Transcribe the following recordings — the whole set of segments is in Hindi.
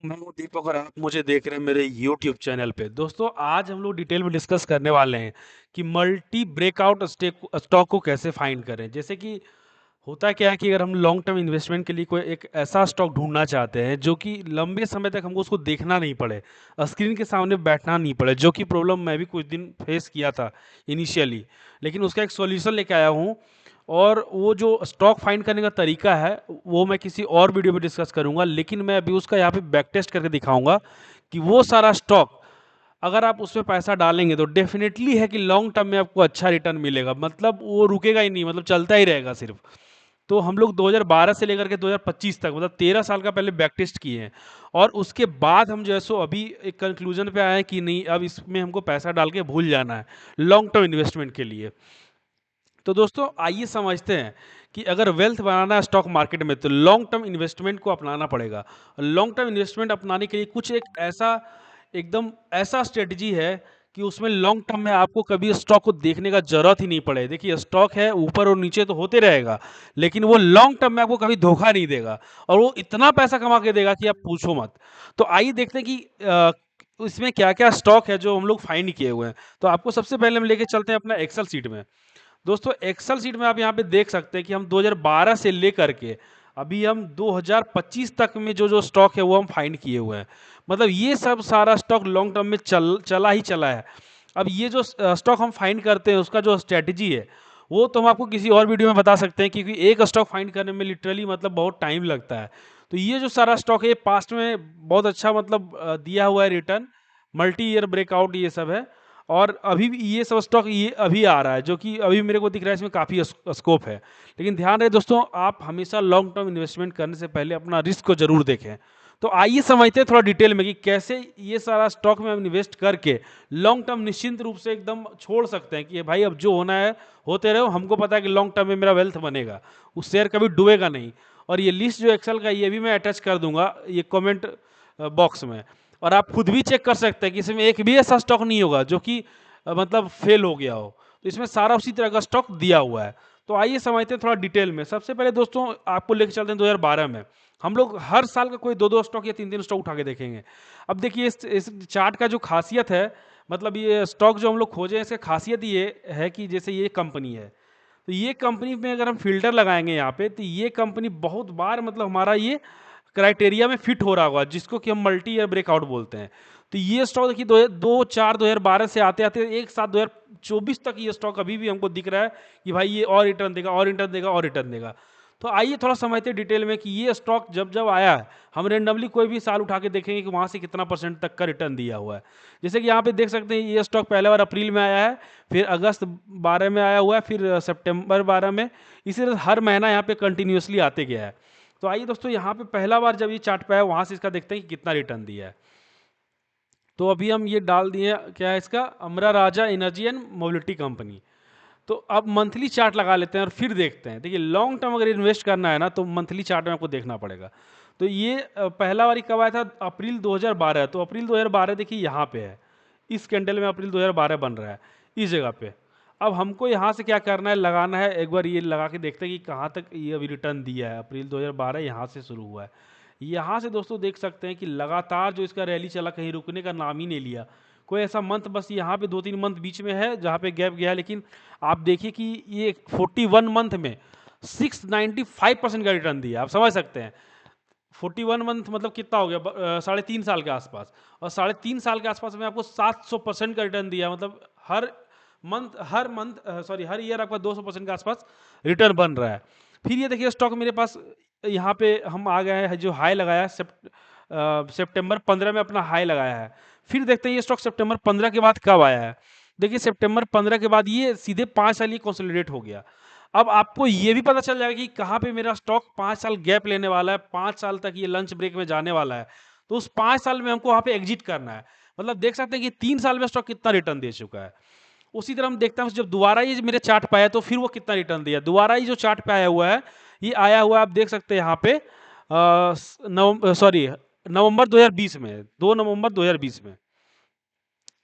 मैं हूँ दीपक और आप मुझे देख रहे हैं मेरे यूट्यूब चैनल पे। दोस्तों आज हम लोग डिटेल में डिस्कस करने वाले हैं कि मल्टी ब्रेकआउट स्टॉक को कैसे फाइंड करें। जैसे कि होता क्या है कि अगर हम लॉन्ग टर्म इन्वेस्टमेंट के लिए कोई एक ऐसा स्टॉक ढूंढना चाहते हैं जो कि लंबे समय तक हमको उसको देखना नहीं पड़े, स्क्रीन के सामने बैठना नहीं पड़े, जो कि प्रॉब्लम मैं भी कुछ दिन फेस किया था इनिशियली, लेकिन उसका एक सॉल्यूशन लेके आया हूँ। और वो जो स्टॉक फाइंड करने का तरीका है वो मैं किसी और वीडियो में डिस्कस करूंगा, लेकिन मैं अभी उसका यहाँ पे बैक टेस्ट करके दिखाऊंगा कि वो सारा स्टॉक अगर आप उसमें पैसा डालेंगे तो डेफिनेटली है कि लॉन्ग टर्म में आपको अच्छा रिटर्न मिलेगा। मतलब वो रुकेगा ही नहीं, मतलब चलता ही रहेगा सिर्फ। तो हम लोग 2012 से लेकर के 2025 तक, मतलब 13 साल का पहले बैक टेस्ट किए हैं। और उसके बाद हम जो है सो अभी एक कंक्लूजन पे आए हैं कि नहीं, अब इसमें हमको पैसा डाल के भूल जाना है लॉन्ग टर्म इन्वेस्टमेंट के लिए। तो दोस्तों आइए समझते हैं कि अगर वेल्थ बनाना है स्टॉक मार्केट में तो लॉन्ग टर्म इन्वेस्टमेंट को अपनाना पड़ेगा। लॉन्ग टर्म इन्वेस्टमेंट अपनाने के लिए कुछ एक ऐसा एकदम ऐसा स्ट्रेटजी है कि उसमें लॉन्ग टर्म में आपको कभी स्टॉक को देखने का जरूरत ही नहीं पड़े। देखिए स्टॉक है, ऊपर और नीचे तो होते रहेगा, लेकिन वो लॉन्ग टर्म में आपको कभी धोखा नहीं देगा और वो इतना पैसा कमा के देगा कि आप पूछो मत। तो आइए देखते हैं कि इसमें क्या क्या स्टॉक है जो हम लोग फाइंड किए हुए हैं। तो आपको सबसे पहले हम लेके चलते हैं अपना एक्सेल सीट में। दोस्तों एक्सेल सीट में आप यहाँ पे देख सकते हैं कि हम 2012 से लेकर के अभी हम 2025 तक में जो जो स्टॉक है वो हम फाइंड किए हुए हैं। मतलब ये सब सारा स्टॉक लॉन्ग टर्म में चला ही चला है। अब ये जो स्टॉक हम फाइंड करते हैं उसका जो स्ट्रेटजी है वो तो हम आपको किसी और वीडियो में बता सकते हैं, क्योंकि एक स्टॉक फाइंड करने में लिटरली मतलब बहुत टाइम लगता है। तो ये जो सारा स्टॉक है पास्ट में बहुत अच्छा मतलब दिया हुआ है रिटर्न, मल्टी ईयर ब्रेकआउट ये सब है। और अभी भी ये सब स्टॉक ये अभी आ रहा है जो कि अभी मेरे को दिख रहा है इसमें काफ़ी स्कोप है। लेकिन ध्यान रहे दोस्तों, आप हमेशा लॉन्ग टर्म इन्वेस्टमेंट करने से पहले अपना रिस्क को जरूर देखें। तो आइए समझते हैं थोड़ा डिटेल में कि कैसे ये सारा स्टॉक में हम इन्वेस्ट करके लॉन्ग टर्म निश्चिंत रूप से एकदम छोड़ सकते हैं कि भाई अब जो होना है होते रहो, हमको पता है कि लॉन्ग टर्म में मेरा वेल्थ बनेगा, उस शेयर कभी डूबेगा नहीं। और ये लिस्ट जो एक्सेल का ये भी मैं अटैच कर दूंगा ये कमेंट बॉक्स में। और आप खुद भी चेक कर सकते हैं कि इसमें एक भी ऐसा स्टॉक नहीं होगा जो कि मतलब फेल हो गया हो। तो इसमें सारा उसी तरह का स्टॉक दिया हुआ है। तो आइए समझते हैं थोड़ा डिटेल में। सबसे पहले दोस्तों आपको लेकर चलते हैं 2012 में। हम लोग हर साल का कोई दो दो स्टॉक या तीन तीन स्टॉक उठा के देखेंगे। अब देखिए इस चार्ट का जो खासियत है, मतलब ये स्टॉक जो हम लोग खोजे हैं इसका खासियत ये है कि जैसे ये कंपनी है, तो ये कंपनी में अगर हम फिल्टर लगाएंगे यहाँ पे तो ये कंपनी बहुत बार मतलब हमारा ये क्राइटेरिया में फिट हो रहा होगा, जिसको कि हम मल्टी ईयर ब्रेकआउट बोलते हैं। तो ये स्टॉक देखिए दो चार 2012 से आते आते एक साथ 2024 तक ये स्टॉक अभी भी हमको दिख रहा है कि भाई ये और रिटर्न देगा और रिटर्न देगा और रिटर्न देगा। तो आइए थोड़ा समझते हैं डिटेल में कि ये स्टॉक जब जब आया है, हम रेंडमली कोई भी साल उठा के देखेंगे कि वहां से कितना परसेंट तक का रिटर्न दिया हुआ है। जैसे कि यहाँ पे देख सकते हैं ये स्टॉक पहले बार अप्रैल में आया है, फिर अगस्त 12 में आया हुआ है, फिर सितंबर 12 में। इसी तरह हर महीना यहाँ पे कंटिन्यूसली आते गया है। तो आइए दोस्तों यहाँ पे पहला बार जब ये चार्ट पे आया वहां से इसका देखते हैं कि कितना रिटर्न दिया है। तो अभी हम ये डाल दिए, क्या है इसका, अमरा राजा एनर्जी एंड मोबिलिटी कंपनी। तो अब मंथली चार्ट लगा लेते हैं और फिर देखते हैं। देखिए लॉन्ग टर्म अगर इन्वेस्ट करना है ना तो मंथली चार्ट में आपको देखना पड़ेगा। तो ये पहला बारी कब आया था, अप्रैल 2012। तो अप्रैल 2012 देखिए यहाँ पे है, इस कैंडल में अप्रैल 2012 बन रहा है इस जगह पे। अब हमको यहाँ से क्या करना है, लगाना है एक बार ये लगा के देखते हैं कि कहाँ तक ये अभी रिटर्न दिया है। अप्रैल 2012 यहाँ से शुरू हुआ है, यहाँ से दोस्तों देख सकते हैं कि लगातार जो इसका रैली चला, कहीं रुकने का नाम ही नहीं लिया। कोई ऐसा मंथ बस यहाँ पे दो तीन मंथ बीच में है जहाँ पे गैप गया है, लेकिन आप देखिए कि ये 41 मंथ में 695% का रिटर्न दिया। आप समझ सकते हैं 41 मंथ मतलब कितना हो गया, 3.5 साल के आसपास। और 3.5 साल के आसपास में आपको 700% का रिटर्न दिया। मतलब हर ईयर आपका 200% के आसपास रिटर्न बन रहा है। फिर ये देखिए स्टॉक मेरे पास यहाँ पे हम आ गए हैं, जो हाई लगाया है सितंबर 15 में अपना हाई लगाया है। फिर देखते हैं ये स्टॉक सितंबर 15 के बाद कब आया है। देखिए सितंबर 15 के बाद ये सीधे 5 साल ये कंसोलिडेट हो गया। अब आपको ये भी पता चल जाएगा कि कहाँ पे मेरा स्टॉक 5 साल गैप लेने वाला है, 5 साल तक ये लंच ब्रेक में जाने वाला है। तो उस 5 साल में हमको वहाँ पे एग्जिट करना है। मतलब देख सकते हैं कि 3 साल में स्टॉक कितना रिटर्न दे चुका है। उसी तरह हम देखते हैं जब दोबारा ये मेरे चार्ट पे आया तो फिर वो कितना रिटर्न दिया। दोबारा ये जो चार्ट पे आया हुआ है, ये आया हुआ है, आप देख सकते हैं यहाँ पे नवंबर 2020 में, 2 नवंबर 2020 में।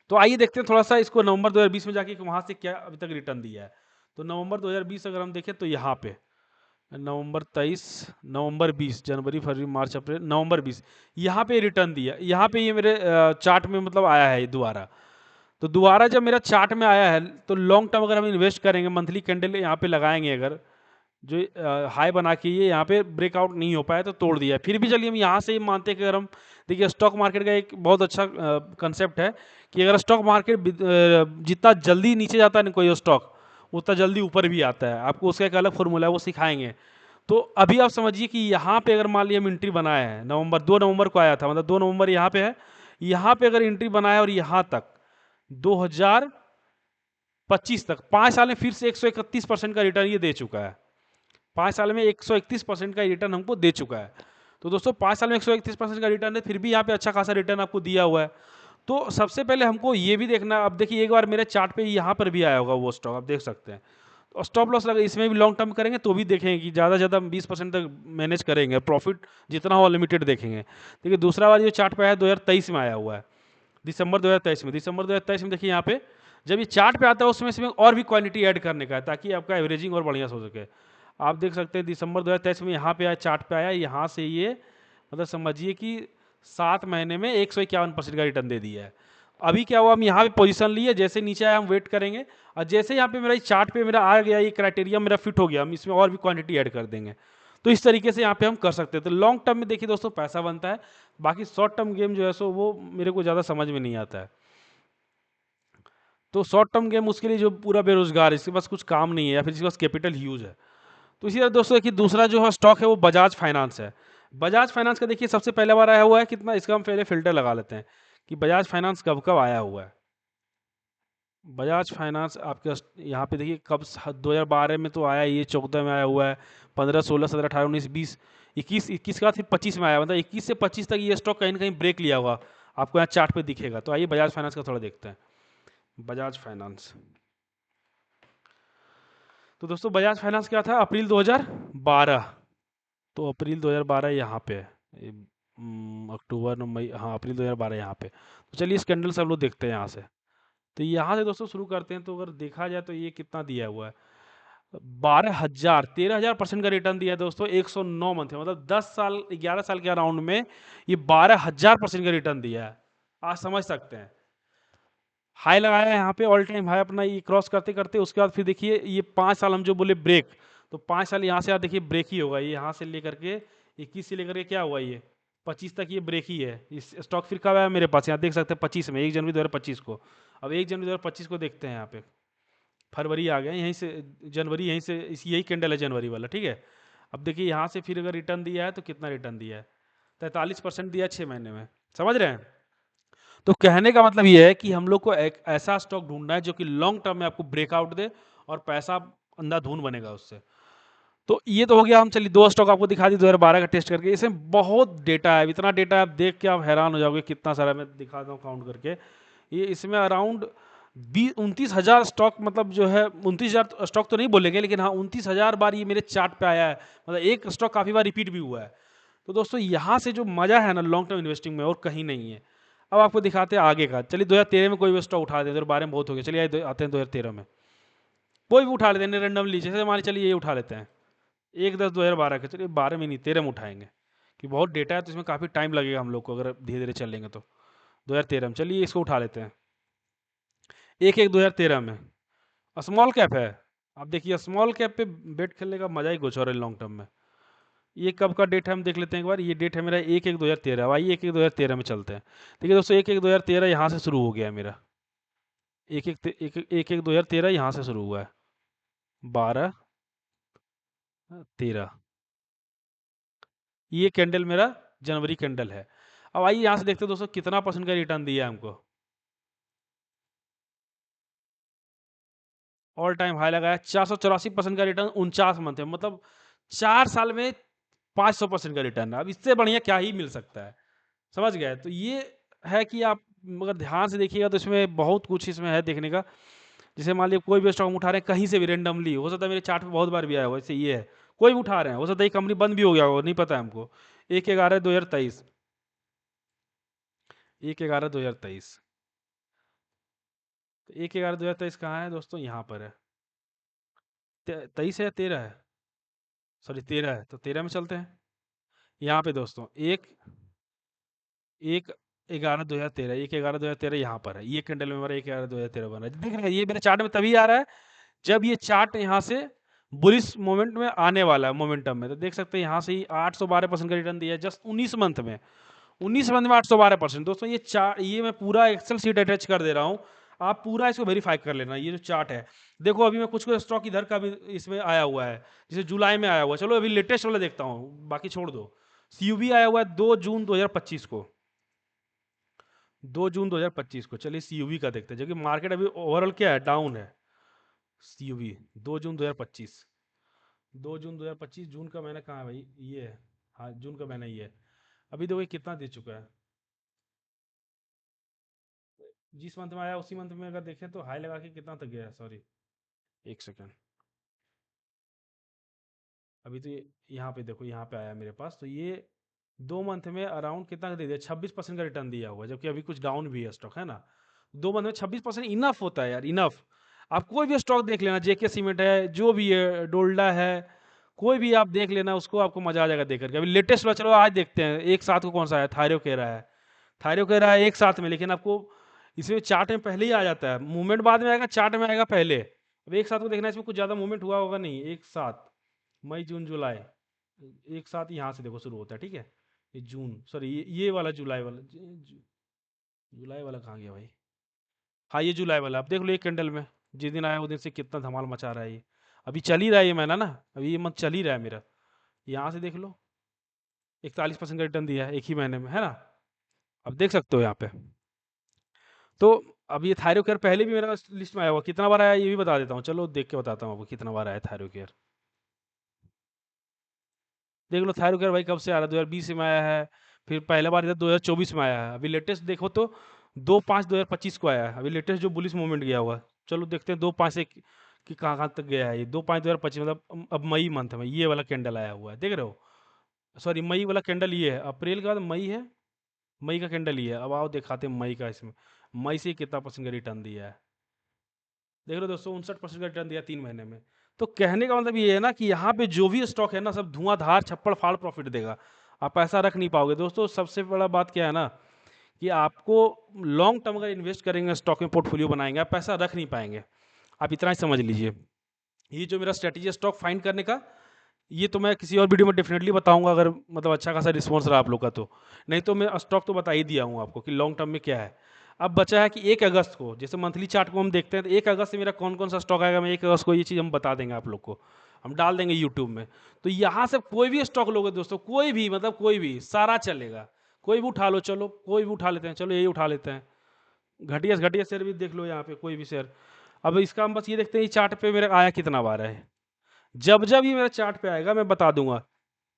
तो आइए देखते हैं थोड़ा सा इसको नवंबर 2020 में जाके कि वहां से क्या अभी तक रिटर्न दिया है। तो नवंबर 2020 अगर हम देखें तो यहाँ पे नवंबर 23, नवंबर 20, जनवरी, फरवरी, मार्च, अप्रैल, नवंबर 20, यहाँ पे रिटर्न दिया। यहाँ पे ये मेरे चार्ट में मतलब आया है ये दोबारा। तो दोबारा जब मेरा चार्ट में आया है, तो लॉन्ग टर्म अगर हम इन्वेस्ट करेंगे, मंथली कैंडल यहाँ पे लगाएंगे अगर, जो हाई बना के ये यहाँ पे ब्रेकआउट नहीं हो पाया तो तोड़ दिया। फिर भी चलिए हम यहाँ से ही मानते हैं कि अगर हम देखिए, स्टॉक मार्केट का एक बहुत अच्छा कंसेप्ट है कि अगर स्टॉक मार्केट जितना जल्दी नीचे जाता है ना कोई स्टॉक, उतना जल्दी ऊपर भी आता है। आपको उसका एक अलग फॉर्मूला है, वो सिखाएंगे। तो अभी आप समझिए कि यहाँ पे अगर मान लिया हम एंट्री बनाए हैं, नवंबर 2 नवंबर को आया था, मतलब 2 नवंबर यहाँ पे है, यहाँ पे अगर एंट्री बनाया और यहाँ तक 2025 तक 5 साल में फिर से 131% का रिटर्न ये दे चुका है। 5 साल में 131% का रिटर्न हमको दे चुका है। तो दोस्तों 5 साल में 131% का रिटर्न है, फिर भी यहाँ पे अच्छा खासा रिटर्न आपको दिया हुआ है। तो सबसे पहले हमको ये भी देखना, अब देखिए एक बार मेरे चार्ट पे यहाँ पर भी आया होगा वो स्टॉक, आप देख सकते हैं। तो स्टॉप लॉस लगा, इसमें भी लॉन्ग टर्म करेंगे तो भी देखेंगे कि ज़्यादा से ज़्यादा 20% तक मैनेज करेंगे, प्रॉफिट जितना हो लिमिटेड देखेंगे। देखिए दूसरा वाला जो चार्ट पे है 2023 में आया हुआ है, दिसंबर 2023 में। दिसंबर 2023 में देखिए यहाँ पे जब ये चार्ट पे आता है उसमें इसमें और भी क्वालिटी ऐड करने का है, ताकि आपका एवरेजिंग और बढ़िया हो सके। आप देख सकते हैं दिसंबर 2023 में यहाँ पे आया, चार्ट पे आया, यहाँ से ये मतलब समझिए कि 7 महीने में 151% का रिटर्न दे दिया है। अभी क्या हुआ, हम यहाँ पे पोजीशन लिए, जैसे नीचे आया हम वेट करेंगे, और जैसे यहाँ पे मेरा चार्ट पे मेरा आ गया, ये क्राइटेरिया मेरा फिट हो गया, हम इसमें और भी क्वांटिटी ऐड कर देंगे। तो इस तरीके से यहाँ पे हम कर सकते हैं। तो लॉन्ग टर्म में देखिए दोस्तों पैसा बनता है, बाकी शॉर्ट टर्म गेम जो है सो वो मेरे को ज़्यादा समझ में नहीं आता है। तो शॉर्ट टर्म गेम उसके लिए जो पूरा बेरोजगार है, इसके पास कुछ काम नहीं है, या फिर इसके पास कैपिटल ह्यूज है। तो इसी तरह दोस्तों देखिए दूसरा जो है स्टॉक है वो बजाज फाइनेंस है। बजाज फाइनेंस का देखिए सबसे पहले बार आया हुआ है कितना, इसका हम पहले फिल्टर लगा लेते हैं कि बजाज फाइनेंस कब कब आया हुआ है। बजाज फाइनेंस आपके यहाँ पे देखिए कब 2012 में तो आया, ये 14 में आया हुआ है, 15, 16, 17, 18, 19, 20, 21 का फिर 25 में आया, मतलब 21 से 25 तक ये स्टॉक कहीं ना कहीं ब्रेक लिया हुआ आपको यहाँ चार्ट पे दिखेगा। तो आइए बजाज फाइनेंस का थोड़ा देखते हैं। बजाज फाइनेंस, तो दोस्तों बजाज फाइनेंस क्या था, अप्रैल 2012, तो अप्रैल 2012 यहाँ पे है, अक्टूबर मई, हाँ अप्रैल 2012 यहाँ पे। तो चलिए इस कैंडल से हम लोग देखते हैं यहाँ से। तो यहाँ से दोस्तों शुरू करते हैं, तो अगर देखा जाए तो ये कितना दिया हुआ है, 13,000% का रिटर्न दिया है दोस्तों, 109 मंथ है, मतलब 10 साल 11 साल के अराउंड में ये 12,000% का रिटर्न दिया है। आप समझ सकते हैं, हाई लगाया है यहाँ पे, ऑल टाइम हाई अपना ये क्रॉस करते करते, उसके बाद फिर देखिए ये 5 साल हम जो बोले ब्रेक, तो 5 साल यहाँ से आप देखिए ब्रेक ही होगा, ये यहाँ से लेकर के 21 से लेकर के क्या हुआ ये 25 तक ये ब्रेक ही है। इस स्टॉक फिर कब आया मेरे पास, यहाँ देख सकते हैं 25 में, 1 जनवरी 2025 को। अब 1 जनवरी 2025 को देखते हैं, यहाँ पे फरवरी आ गया यहीं से, जनवरी यहीं से, इस यही कैंडल है जनवरी वाला, ठीक है। अब देखिए यहाँ से फिर अगर रिटर्न दिया है तो कितना रिटर्न दिया है, 43% दिया 6 महीने में, समझ रहे हैं। तो कहने का मतलब ये है कि हम लोग को एक ऐसा स्टॉक ढूंढना है जो कि लॉन्ग टर्म में आपको ब्रेकआउट दे और पैसा अंधाधुन बनेगा उससे। तो ये तो हो गया, हम चलिए दो स्टॉक आपको दिखा दी 2012 का टेस्ट करके। इसमें बहुत डेटा है, इतना डेटा आप देख के आप हैरान हो जाओगे कितना सारा, मैं दिखाता हूँ काउंट करके। ये इसमें अराउंड 29,000 स्टॉक, मतलब जो है 29,000 स्टॉक तो नहीं बोलेंगे, लेकिन हाँ 29,000 बार ये मेरे चार्ट पे आया है, मतलब एक स्टॉक काफ़ी बार रिपीट भी हुआ है। तो दोस्तों यहाँ से जो मजा है ना लॉन्ग टर्म इन्वेस्टिंग में, और कहीं नहीं है। अब आपको दिखाते हैं आगे का, चलिए 2013 में कोई भी स्टॉक उठा दें, 2012 में बहुत हो गया, चलिए आते हैं 2013 में। कोई भी उठा लेते हैं रेंडमली, जैसे मान चलिए ये उठा लेते हैं 1/10/2012 के, चलिए 12 में नहीं 13 में उठाएंगे, कि बहुत डेटा है तो इसमें काफ़ी टाइम लगेगा हम लोग को अगर धीरे धीरे चलेंगे तो। 2013 में चलिए इसको उठा लेते हैं, 1/1/2013 में, स्मॉल कैप है। आप देखिए स्मॉल कैप पे बेट खेलने का मजा ही कुछ और है लॉन्ग टर्म में। ये कब का डेट है हम देख लेते हैं एक बार, ये डेट है मेरा 1/1/2013। आइए 1/1/2013 में चलते हैं। देखिए दोस्तों 1/1/2013 यहाँ से शुरू हो गया है मेरा, 1/1/2013 यहाँ से शुरू हुआ है, 12/13, ये कैंडल मेरा जनवरी कैंडल है। अब आइए यहाँ से देखते हैं दोस्तों कितना परसेंट का रिटर्न दिया है हमको। ऑल टाइम हाई लगाया, 484% का रिटर्न 49 मंथ है, मतलब 4 साल में 500% का रिटर्न है। अब इससे बढ़िया क्या ही मिल सकता है, समझ गए। तो ये है कि आप मगर ध्यान से देखिएगा तो इसमें बहुत कुछ इसमें है देखने का। जैसे मान लीजिए कोई भी स्टॉक हम उठा रहे हैं कहीं से भी रेंडमली, हो सकता है मेरे चार्ट पे बहुत बार भी आया हो, जैसे ये है, कोई भी उठा रहे हैं, हो सकता है ये कंपनी बंद भी हो गया हो, नहीं पता है हमको। 1/11/2023, 1/11/2023, तो 1/11/2023 कहाँ है दोस्तों, यहाँ पर है, 23 है या 13 है, सॉरी 13 है, तो 13 में चलते हैं। यहाँ पे दोस्तों 1/11/2013, 1/11/2013 यहाँ पर है। ये कैंडल में हमारा 1/11/2013 बन रहा है। देख रहे हैं, ये मेरे चार्ट में तभी आ रहा है जब ये चार्ट यहाँ से बुलिश मोमेंट में आने वाला है, मोमेंटम में। तो देख सकते हैं यहाँ से ही 812% का रिटर्न दिया है जस्ट 19 मंथ में। 19 मंथ में 812%। दोस्तों ये मैं पूरा एक्सेल शीट अटैच कर दे रहा हूँ, आप पूरा इसको वेरीफाई कर लेना। ये जो चार्ट है, देखो अभी मैं कुछ कुछ स्टॉक इधर का भी इसमें आया हुआ है, जैसे जुलाई में आया हुआ है। चलो अभी लेटेस्ट वाला देखता हूँ, बाकी छोड़ दो। सीयूबी आया हुआ है 2 जून 2025 को, 2 जून 2025 को। चलिए सीयूबी का देखते हैं, जो कि मार्केट अभी ओवरऑल क्या है, डाउन है। सीयूबी 2 जून 2025, 2 जून 2025, जून का महीना कहाँ है भाई, ये है। हाँ जून का महीना ये है। अभी देखो ये कितना दे चुका है। जिस मंथ में आया उसी मंथ में अगर देखें तो हाई लगा के कितना तक गया है, सॉरी एक सेकेंड। अभी तो ये यहाँ पे देखो, यहाँ पे आया मेरे पास, तो ये 2 मंथ में अराउंड कितना का दे दिया, 26% का रिटर्न दिया हुआ है, जबकि अभी कुछ डाउन भी है स्टॉक, है ना। 2 मंथ में 26% इनफ होता है यार, इनफ। आप कोई भी स्टॉक देख लेना, जेके सीमेंट है, जो भी है, डोल्डा है, कोई भी आप देख लेना उसको, आपको मजा आ जाएगा देख करके। अभी लेटेस्ट वाला चलो आज देखते हैं, एक साथ को कौन सा है, थायरो कह रहा है, थायरो कह रहा है एक साथ में, लेकिन आपको इसमें चार्ट में पहले ही आ जाता है, मूवमेंट बाद में आएगा, चार्ट में आएगा पहले। अब एक साथ को देखना है, इसमें कुछ ज़्यादा मूवमेंट हुआ होगा नहीं, एक साथ मई जून जुलाई, एक साथ यहाँ से देखो शुरू होता है, ठीक है। ये जून, सॉरी ये वाला जुलाई वाला, जुलाई वाला कहाँ गया भाई, हाँ ये जुलाई वाला। आप देख लो एक कैंडल में, जिस दिन आया उस दिन से कितना धमाल मचा रहा है ये। अभी चल ही रहा है ये महीना ना, अभी ये मंथ चल ही रहा है मेरा। यहाँ से देख लो, 41% का रिटर्न दिया है एक ही महीने में, है ना। अब देख सकते हो यहाँ पे। तो अब ये थायरोकेयर पहले भी मेरा लिस्ट में आया हुआ, कितना बार आया ये भी बता देता हूँ, चलो देख के बताता हूँ आपको कितना बार आया थायरोकेयर। देख लो थायरोकेयर भाई कब से आ रहा है, 2020 में आया है, फिर पहला बार इधर 2024 में आया है, अभी लेटेस्ट देखो तो 2/5/2025 को आया है, अभी लेटेस्ट जो बुलिश मूवमेंट गया हुआ है। चलो देखते हैं 2/5 से कि कहाँ कहाँ तक गया है ये। 2/5/2025 मतलब अब मई मंथ में ये वाला कैंडल आया हुआ है, देख रहे हो। सॉरी मई वाला कैंडल ये है, अप्रैल के बाद मई है, मई का कैंडल ये है। अब आओ दिखाते हैं मई का, इसमें मई से कितना परसेंट का रिटर्न दिया है। देख लो दोस्तों, 59% का रिटर्न दिया 3 महीने में। तो कहने का मतलब ये है ना कि यहाँ पे जो भी स्टॉक है ना, सब धुआंधार छप्पड़ फाड़ प्रॉफिट देगा, आप पैसा रख नहीं पाओगे दोस्तों। सबसे बड़ा बात क्या है ना, कि आपको लॉन्ग टर्म अगर इन्वेस्ट करेंगे, स्टॉक में पोर्टफोलियो बनाएंगे, आप पैसा रख नहीं पाएंगे। आप इतना ही समझ लीजिए। ये जो मेरा स्ट्रेटेजी है स्टॉक फाइंड करने का, ये तो मैं किसी और वीडियो में डेफिनेटली बताऊंगा, अगर मतलब अच्छा खासा रिस्पॉन्स रहा आप लोग का तो। नहीं तो मैं स्टॉक तो बता ही दिया हूँ आपको कि लॉन्ग टर्म में क्या है। अब बचा है कि 1 अगस्त को, जैसे मंथली चार्ट को हम देखते हैं, तो 1 अगस्त से मेरा कौन कौन सा स्टॉक आएगा, मैं 1 अगस्त को ये चीज़ हम बता देंगे आप लोग को, हम डाल देंगे यूट्यूब में। तो यहाँ से कोई भी स्टॉक लोगे दोस्तों, कोई भी मतलब कोई भी, सारा चलेगा। कोई भी उठा लो, चलो कोई भी उठा लेते हैं, चलो यही उठा लेते हैं। घटिया से घटिया शेयर भी देख लो यहाँ पे, कोई भी शेयर। अब इसका हम बस ये देखते हैं ये चार्ट पे मेरा आया कितना बार है। जब जब ये मेरा चार्ट पे आएगा मैं बता दूंगा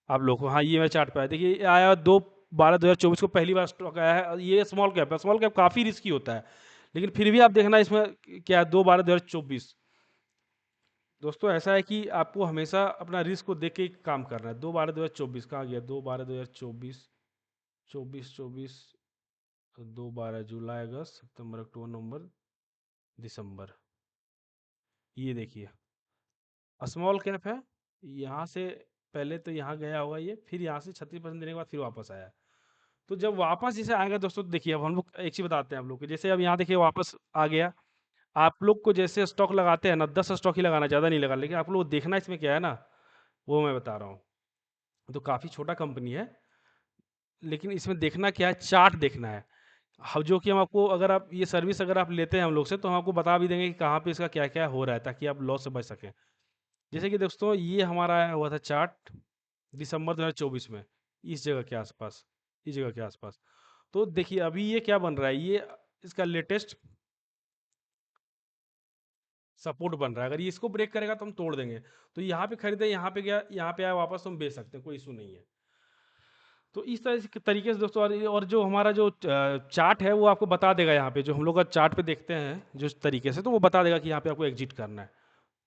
आप लोग को। हाँ ये मेरे चार्ट पे आया, देखिए ये आया 2/12/2024 को पहली बार स्टॉक आया है। ये स्मॉल कैप है, स्मॉल कैप काफ़ी रिस्की होता है, लेकिन फिर भी आप देखना इसमें क्या है, 2/12/2024। दोस्तों ऐसा है कि आपको हमेशा अपना रिस्क को देख के ही काम करना है। 2/12/2024 कहाँ गया, 2/12/2024, 24 2/12 जुलाई अगस्त सितंबर अक्टूबर नवंबर दिसंबर, ये देखिए स्मॉल कैप है। यहाँ से पहले तो यहाँ गया होगा ये, फिर यहाँ से 36% देने के बाद फिर वापस आया। तो जब वापस जैसे आएगा दोस्तों, तो देखिए अब हम लोग एक चीज बताते हैं आप लोग को, जैसे अब यहाँ देखिए वापस आ गया। आप लोग को जैसे स्टॉक लगाते हैं ना, 10 स्टॉक ही लगाना, ज़्यादा नहीं लगा, लेकिन आप लोग को देखना इसमें क्या है ना, वो मैं बता रहा हूँ। तो काफ़ी छोटा कंपनी है, लेकिन इसमें देखना क्या है, चार्ट देखना है। जो कि हम आपको, अगर आप ये सर्विस अगर आप लेते हैं हम लोग से, तो हम आपको बता भी देंगे कि कहाँ पे इसका क्या क्या हो रहा है, ताकि आप लॉस से बच सकें। जैसे कि दोस्तों ये हमारा आया हुआ था चार्ट दिसंबर 2024 में, इस जगह के आसपास, इस जगह के आसपास। तो देखिए अभी ये क्या बन रहा है, ये इसका लेटेस्ट सपोर्ट बन रहा है। अगर ये इसको ब्रेक करेगा तो हम तोड़ देंगे। तो यहाँ पे खरीदे, यहाँ पे गया, यहाँ पे आया वापस, तो हम बेच सकते हैं, कोई इशू नहीं है। तो इस तरह से तरीके से दोस्तों, और जो हमारा जो चार्ट है वो आपको बता देगा, यहाँ पे जो हम लोग का चार्ट पे देखते हैं जिस तरीके से, तो वो बता देगा कि यहाँ पे आपको एग्जिट करना है।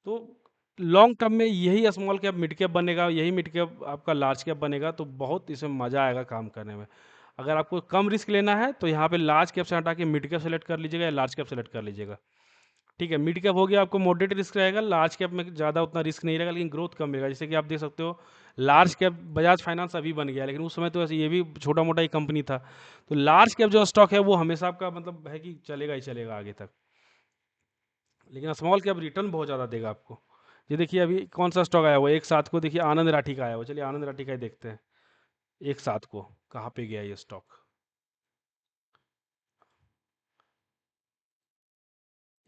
तो लॉन्ग टर्म में यही स्मॉल कैप मिड कैप बनेगा, यही मिड कैप आपका लार्ज कैप बनेगा, तो बहुत इसमें मज़ा आएगा काम करने में। अगर आपको कम रिस्क लेना है तो यहाँ पे लार्ज कैप से हटा के मिड कैप सेलेक्ट कर लीजिएगा या लार्ज कैप सेलेक्ट कर लीजिएगा। ठीक है, मिड कैप हो गया आपको मॉडरेट रिस्क रहेगा, लार्ज कैप में ज़्यादा उतना रिस्क नहीं रहेगा लेकिन ग्रोथ कम मिलेगा। जैसे कि आप देख सकते हो लार्ज कैप बजाज फाइनेंस अभी बन गया, लेकिन उस समय तो ऐसे ये भी छोटा-मोटा ही कंपनी था। तो लार्ज कैप जो स्टॉक है वो हमेशा आपका मतलब है कि चलेगा ही चलेगा आगे तक। लेकिन स्मॉल कैप रिटर्न बहुत ज़्यादा देगा आपको। ये देखिए अभी कौन-सा स्टॉक आया हुआ है, एक साथ को देखिए आनंद राठी का आया हुआ है। चलिए आनंद राठी का ही देखते हैं। एक साथ को, कहाँ पे गया ये स्टॉक?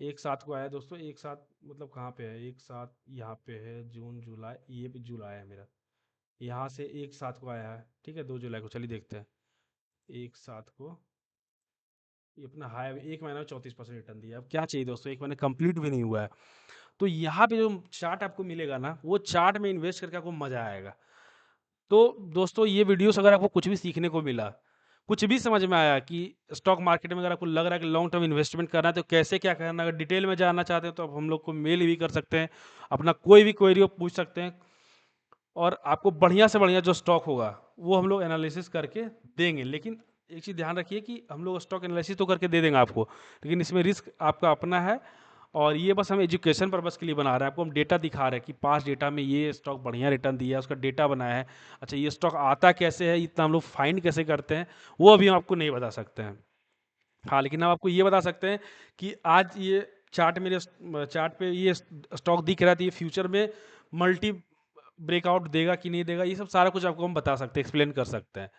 एक साथ को आया है दोस्तों, एक साथ मतलब कहाँ पे है? एक साथ यहाँ पे है जून, जुलाई, ये भी जुलाई है मेरा। यहाँ से एक साथ को आया है, ठीक है 2 जुलाई को, चलिए देखते हैं। एक साथ को ये अपना हाई 1 महीना में 34% रिटर्न दिया। अब क्या चाहिए दोस्तों, 1 महीना कंप्लीट भी नहीं हुआ है। तो यहाँ पे जो चार्ट आपको मिलेगा ना, वो चार्ट में इन्वेस्ट करके आपको मज़ा आएगा। तो दोस्तों ये वीडियोस अगर आपको कुछ भी सीखने को मिला, कुछ भी समझ में आया कि स्टॉक मार्केट में अगर आपको लग रहा है कि लॉन्ग टर्म इन्वेस्टमेंट करना है तो कैसे क्या करना है, अगर डिटेल में जानना चाहते हैं तो आप हम लोग को मेल भी कर सकते हैं, अपना कोई भी क्वेरी हो पूछ सकते हैं और आपको बढ़िया से बढ़िया जो स्टॉक होगा वो हम लोग एनालिसिस करके देंगे। लेकिन एक चीज़ ध्यान रखिए कि हम लोग स्टॉक एनालिसिस तो करके दे देंगे आपको, लेकिन इसमें रिस्क आपका अपना है और ये बस हम एजुकेशन पर्पज़ के लिए बना रहे हैं। आपको हम डेटा दिखा रहे हैं कि पास्ट डेटा में ये स्टॉक बढ़िया रिटर्न दिया है, उसका डेटा बनाया है। अच्छा ये स्टॉक आता कैसे है, इतना हम लोग फाइंड कैसे करते हैं, वो अभी हम आपको नहीं बता सकते हैं। हाँ, लेकिन हम आपको ये बता सकते हैं कि आज ये चार्ट मेरे चार्ट पे ये स्टॉक दिख रहा है, तो ये फ्यूचर में मल्टी ब्रेकआउट देगा कि नहीं देगा, ये सब सारा कुछ आपको हम बता सकते हैं, एक्सप्लेन कर सकते हैं।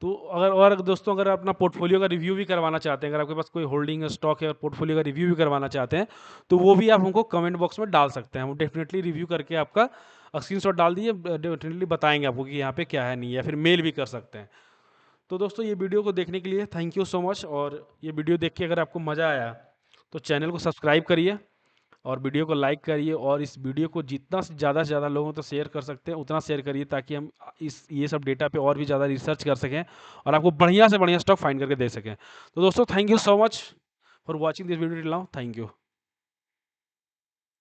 तो अगर दोस्तों अगर अपना पोर्टफोलियो का रिव्यू भी करवाना चाहते हैं, अगर आपके पास कोई होल्डिंग स्टॉक है और पोर्टफोलियो का रिव्यू भी करवाना चाहते हैं, तो वो भी आप हमको कमेंट बॉक्स में डाल सकते हैं। हम डेफिनेटली रिव्यू करके आपका स्क्रीनशॉट डाल दिए, डेफिनेटली बताएंगे आपको कि यहाँ पे क्या है नहीं है, या फिर मेल भी कर सकते हैं। तो दोस्तों ये वीडियो को देखने के लिए थैंक यू सो मच, और ये वीडियो देख के अगर आपको मज़ा आया तो चैनल को सब्सक्राइब करिए और वीडियो को लाइक करिए, और इस वीडियो को जितना से ज़्यादा लोगों तक शेयर कर सकते हैं उतना शेयर करिए, ताकि हम इस ये सब डेटा पे और भी ज़्यादा रिसर्च कर सकें और आपको बढ़िया से बढ़िया स्टॉक फाइंड करके दे सकें। तो दोस्तों thank you so much for watching this video till now, thank you.